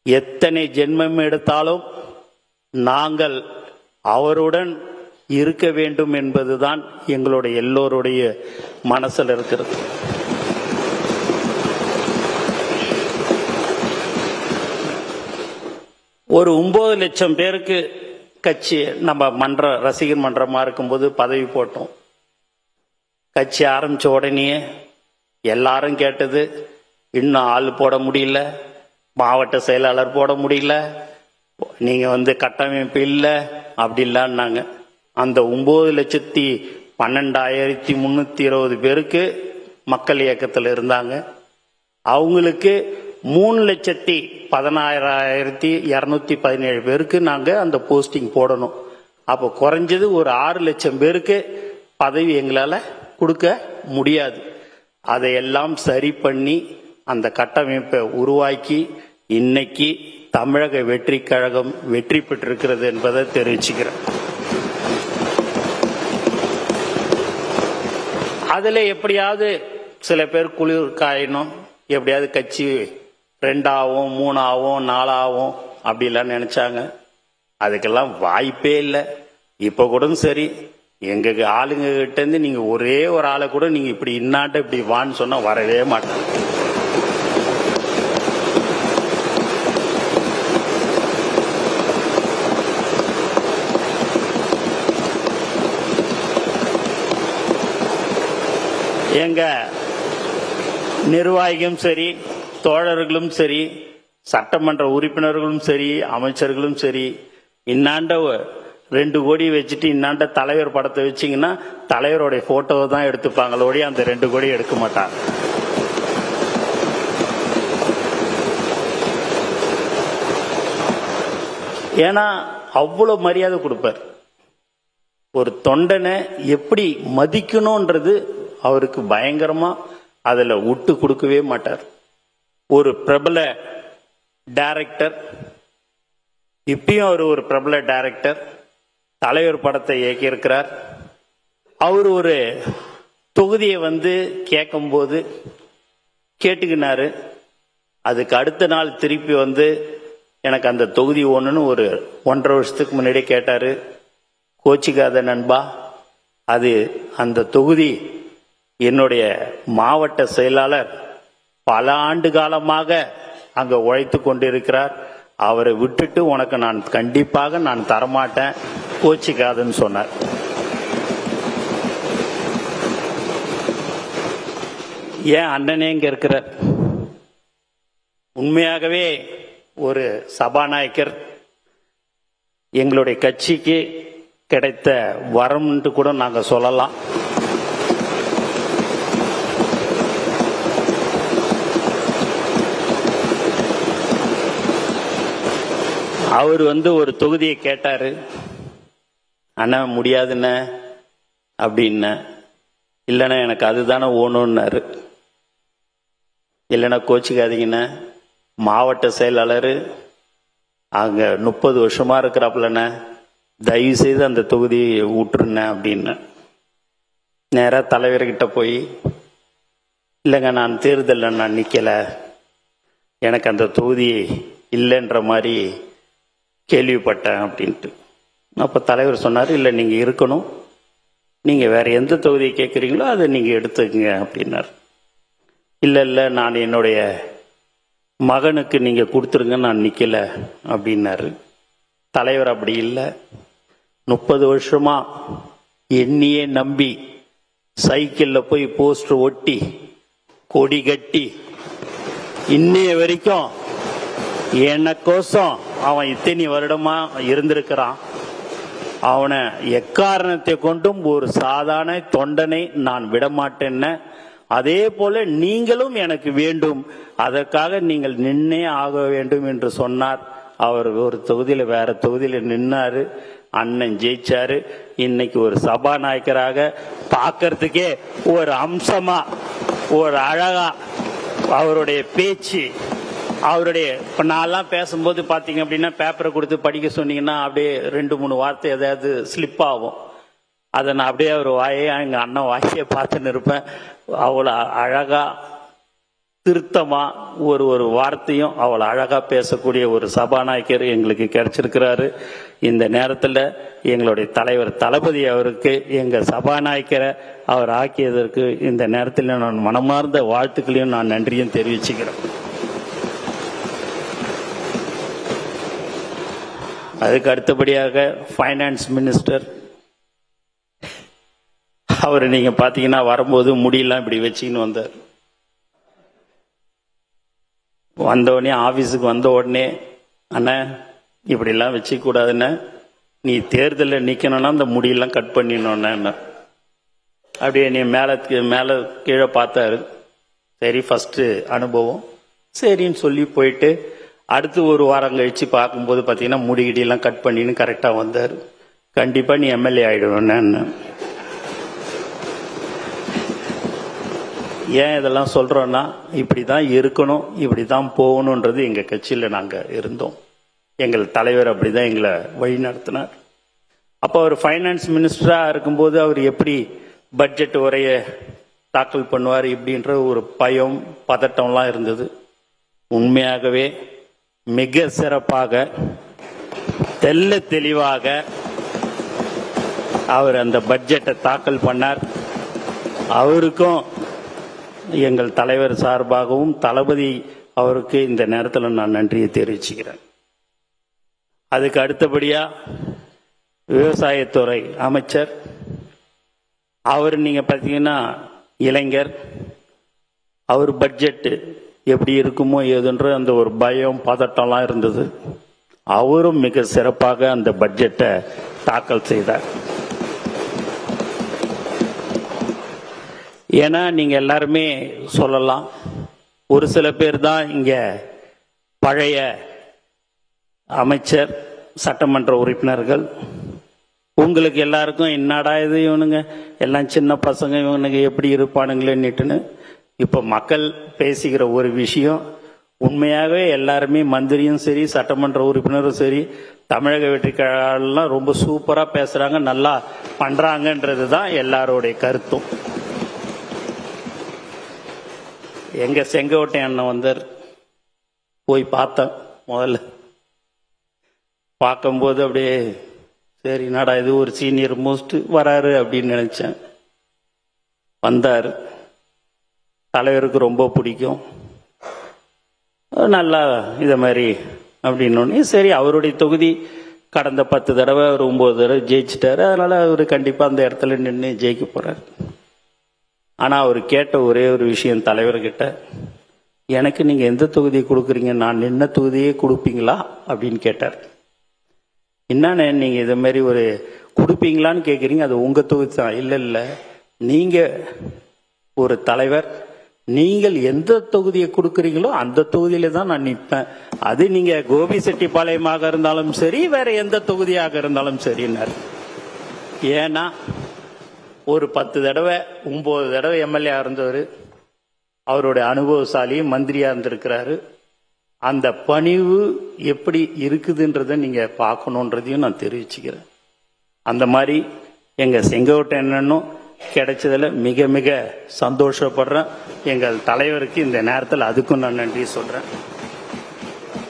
எத்தனை ஜென்மம் எடுத்தாலும் நாங்கள் அவருடன் இருக்க வேண்டும் என்பதுதான் எங்களுடைய எல்லோருடைய மனசில் இருக்கிறது. ஒரு 9 லட்சம் பேருக்கு கட்சி நம்ம ரசிகர் மன்றமாக இருக்கும்போது பதவி போட்டோம். கட்சி ஆரம்பித்த உடனே எல்லாரும் கேட்டது, இன்னும் ஆள் போட முடியல, மாவட்ட செயலாளர் போட முடியல, நீங்கள் கட்டமைப்பு இல்லை அப்படி இல்லைன்னாங்க. அந்த 9,12,320 பேருக்கு மக்கள் இயக்கத்தில் இருந்தாங்க. அவங்களுக்கு 3,16,217 பேருக்கு நாங்கள் அந்த போஸ்டிங் போடணும். அப்போ குறைஞ்சது ஒரு 6 லட்சம் பேருக்கு பதவி எங்களால் கொடுக்க முடியாது. அதையெல்லாம் சரி பண்ணி அந்த கட்டமைப்பை உருவாக்கி இன்னைக்கு தமிழக வெற்றி கழகம் வெற்றி பெற்றிருக்கிறது என்பதை தெரிவிச்சுக்கிறேன். அதில் எப்படியாவது சில பேர் குளிர் காயணும், எப்படியாவது கட்சி 2 ஆகும் 3 ஆகும் 4 ஆகும் அப்படிலாம் நினைச்சாங்க. அதுக்கெல்லாம் வாய்ப்பே இல்லை. இப்போ கூட சரி, எங்க ஆளுங்க கிட்ட இருந்து நீங்க ஒரே ஒரு ஆளை கூட நீங்க இப்படி இன்னாட்ட இப்படி வான்னு சொன்னா வரவே மாட்டாங்க. எங்க நிர்வாகிகளும் சரி, தோழர்களும் சரி, சட்டமன்ற உறுப்பினர்களும் சரி, அமைச்சர்களும் சரி, இன்னாண்ட 2 கோடி வச்சுட்டு இன்னாண்ட தலைவர் படத்தை வச்சிங்கன்னா தலைவருடைய போட்டோவை தான் எடுத்துப்பாங்களோடைய அந்த 2 கோடி எடுக்க மாட்டாங்க. ஏன்னா அவ்வளோ மரியாதை கொடுப்பார். ஒரு தொண்டனை எப்படி மதிக்கணும்ன்றது அவருக்கு பயங்கரமா அதில் விட்டு கொடுக்கவே மாட்டார். ஒரு பிரபல டைரக்டர், இப்பயும் அவர் ஒரு பிரபல டைரக்டர், தலைவர் படத்தை இயக்கியிருக்கிறார். அவர் ஒரு தொகுதியை கேட்கும்போது கேட்டுக்கினாரு. அதுக்கு அடுத்த நாள் திருப்பி எனக்கு அந்த தொகுதி ஒன்றுன்னு ஒரு 1.5 வருஷத்துக்கு முன்னாடியே கேட்டாரு. கோச்சிக்காத நண்பா, அது அந்த தொகுதி என்னுடைய மாவட்ட செயலாளர் பல ஆண்டு காலமாக அங்க உழைத்து கொண்டிருக்கிறார், அவரை விட்டுட்டு உனக்கு நான் கண்டிப்பாக நான் தரமாட்டேன், கோச்சிக்காதுன்னு சொன்னார். ஏன் அண்ணனே இங்க இருக்கிறார். உண்மையாகவே ஒரு சபாநாயகர் எங்களுடைய கட்சிக்கு கிடைத்த வரம்னு கூட நாங்க சொல்லலாம். அவர் ஒரு தொகுதியை கேட்டாரு. அண்ணா முடியாதுண்ண அப்படின்ன. இல்லைண்ணா எனக்கு அதுதானே ஓணுன்னாரு. இல்லைன்னா கோச்சிக்காதீங்கண்ண, மாவட்ட செயலாளர் அங்கே 30 வருஷமா இருக்கிறாப்புலண்ண, தயவு செய்து அந்த தொகுதியை விட்டுருண்ண அப்படின்னு. நேராக தலைவர்கிட்ட போய், இல்லைங்க நான் தேர்தலில் நான் நிற்கலை, எனக்கு அந்த தொகுதி இல்லைன்ற மாதிரி கேள்விப்பட்டேன் அப்படின்ட்டு. அப்போ தலைவர் சொன்னார், இல்லை நீங்கள் இருக்கணும், நீங்கள் வேற எந்த தொகுதியை கேட்குறீங்களோ அதை நீங்கள் எடுத்துக்கங்க அப்படின்னார். இல்லை நான் என்னுடைய மகனுக்கு நீங்கள் கொடுத்துருங்க, நான் நிற்கலை அப்படின்னாரு. தலைவர் அப்படி இல்லை, 30 வருஷமா எண்ணியே நம்பி சைக்கிளில் போய் போஸ்டர் ஒட்டி கொடி கட்டி இன்னைய வரைக்கும் எனக்கோசம் அவன் இத்தனை வருடமா இருந்திருக்கிறான். அவனை எக்காரணத்தை கொண்டும் ஒரு சாதாரண தொண்டனை நான் விடமாட்டேன்னு. அதே போல நீங்களும் எனக்கு வேண்டும், அதற்காக நீங்கள் நின்னே ஆக வேண்டும் என்று சொன்னார். அவர் ஒரு தொகுதியில வேற தொகுதியில நின்னாரு, அண்ணன் ஜெயிச்சாரு. இன்னைக்கு ஒரு சபாநாயகராக பார்க்கறதுக்கே ஒரு அம்சமா, ஒரு அழகா அவருடைய பேச்சு, அவருடைய இப்போ நான்லாம் பேசும்போது பார்த்தீங்க அப்படின்னா பேப்பரை கொடுத்து படிக்க சொன்னீங்கன்னா அப்படியே 2-3 வார்த்தை எதாவது ஸ்லிப் ஆகும். அதை நான் அப்படியே அவர் வாயை, எங்கள் அண்ணன் வாயை பார்த்துன்னு இருப்பேன். அவ்வளோ அழகா திருத்தமா ஒரு வார்த்தையும் அவ்வளவு அழகா பேசக்கூடிய ஒரு சபாநாயகர் எங்களுக்கு கிடைச்சிருக்கிறாரு. இந்த நேரத்தில் எங்களுடைய தலைவர் தளபதி அவருக்கு எங்க சபாநாயகரை அவர் ஆக்கியதற்கு இந்த நேரத்தில் நான் மனமார்ந்த வாழ்த்துக்களையும் நான் நன்றியும் தெரிவிச்சுக்கிறேன். அதுக்கு அடுத்தபடியாக ஃபைனான்ஸ் மினிஸ்டர் அவர் நீங்க பாத்தீங்கன்னா வரும்போது முடியெல்லாம் இப்படி வச்சுக்கின்னு வந்தார். வந்தவுடனே ஆபீஸுக்கு வந்த உடனே அண்ணா இப்படிலாம் வச்சுக்க கூடாதுன்னு, நீ தேர்தலில் நிக்கணும்னா அந்த முடியெல்லாம் கட் பண்ணிடணும்னா அப்படியே நீ மேல கீழே பார்த்தாரு. சரி ஃபர்ஸ்ட் அனுபவம் சரின்னு சொல்லி போயிட்டு அடுத்து ஒரு வாரம் கழிச்சு பார்க்கும்போது பார்த்தீங்கன்னா முடிகிடியெல்லாம் கட் பண்ணின்னு கரெக்டாக வந்தார். கண்டிப்பா நீ எம்எல்ஏ ஆயிடுவேன்னு. ஏன் இதெல்லாம் சொல்றோம்னா இப்படிதான் இருக்கணும், இப்படிதான் போகணுன்றது எங்க கட்சியில நாங்க இருந்தோம். எங்கள் தலைவர் அப்படிதான் எங்களை வழி நடத்தினார். அப்போ அவர் ஃபைனான்ஸ் மினிஸ்டரா இருக்கும்போது அவர் எப்படி பட்ஜெட் உரைய தாக்கல் பண்ணுவார் இப்படின்ற ஒரு பயம் பதட்டம்லாம் இருந்தது. உண்மையாகவே மிக சிறப்பாக தெல்ல தெளிவாக அவர் அந்த பட்ஜெட்டை தாக்கல் பண்ணார். அவருக்கும் எங்கள் தலைவர் சார்பாகவும் தளபதி அவருக்கு இந்த நேரத்தில் நான் நன்றியை தெரிவிச்சுக்கிறேன். அதுக்கு அடுத்தபடியா விவசாயத்துறை அமைச்சர் அவர் நீங்க பார்த்தீங்கன்னா இளைஞர், அவர் பட்ஜெட் எப்படி இருக்குமோ ஏதுன்ற அந்த ஒரு பயம் பதட்டம்லாம் இருந்தது. அவரும் மிக சிறப்பாக அந்த பட்ஜெட்டை தாக்கல் செய்தார். ஏன்னா நீங்க எல்லாருமே சொல்லலாம், ஒரு சில பேர் தான் இங்க பழைய அமைச்சர் சட்டமன்ற உறுப்பினர்கள். உங்களுக்கு எல்லாருக்கும் என்னடா இது இவனுங்க எல்லாம் சின்ன பசங்க, இவனுங்க எப்படி இருப்பானுங்களேன்னுட்டுன்னு இப்ப மக்கள் பேசுகிற ஒரு விஷயம், உண்மையாகவே எல்லாருமே மந்திரியும் சரி சட்டமன்ற உறுப்பினரும் சரி தமிழக வெற்றி கழகம்லாம் ரொம்ப சூப்பரா பேசுறாங்க, நல்லா பண்றாங்கன்றது தான் எல்லாருடைய கருத்தும். எங்க செங்கோட்டை அண்ணன் வந்தார், போய் பார்த்தேன். முதல்ல பார்க்கும்போது அப்படியே சரி நாடா இது ஒரு சீனியர் மோஸ்ட் வராரு அப்படின்னு நினைச்சேன். வந்தார், தலைவருக்கு ரொம்ப பிடிக்கும், நல்லா இதை மாதிரி அப்படின்னு. சரி அவருடைய தொகுதி கடந்த 10 தடவை அவர் 9 தடவை ஜெயிச்சிட்டாரு, அதனால அவர் கண்டிப்பா அந்த இடத்துல நின்று ஜெயிக்க போறாரு. ஆனா அவர் கேட்ட ஒரே ஒரு விஷயம் தலைவர்கிட்ட, எனக்கு நீங்க எந்த தொகுதியை கொடுக்குறீங்க, நான் நின்ன தொகுதியே கொடுப்பீங்களா அப்படின்னு கேட்டார். என்னன்னு நீங்க இது மாதிரி ஒரு கொடுப்பீங்களான்னு கேட்குறீங்க, அது உங்க தொகுதி தான். இல்லை இல்லை, நீங்க ஒரு தலைவர், நீங்கள் எந்த தொகுதியை கொடுக்குறீங்களோ அந்த தொகுதியில தான் நான் நிற்பேன். அது நீங்க கோபிசெட்டிப்பாளையமாக இருந்தாலும் சரி வேற எந்த தொகுதியாக இருந்தாலும் சரின்னாரு. ஏன்னா ஒரு 10 தடவை 9 தடவை எம்எல்ஏ இருந்தவர், அவருடைய அனுபவசாலி மந்திரியா இருந்திருக்கிறாரு. அந்த பணிவு எப்படி இருக்குதுன்றதை நீங்க பார்க்கணுன்றதையும் நான் தெரிவிச்சுக்கிறேன். அந்த மாதிரி எங்க செங்கோட்டை என்னன்னும் கிடைச்சதுல மிக மிக சந்தோஷப்படுறேன். எங்கள் தலைவருக்கு இந்த நேரத்தில் அதுக்கும் நான் நன்றி சொல்றேன்.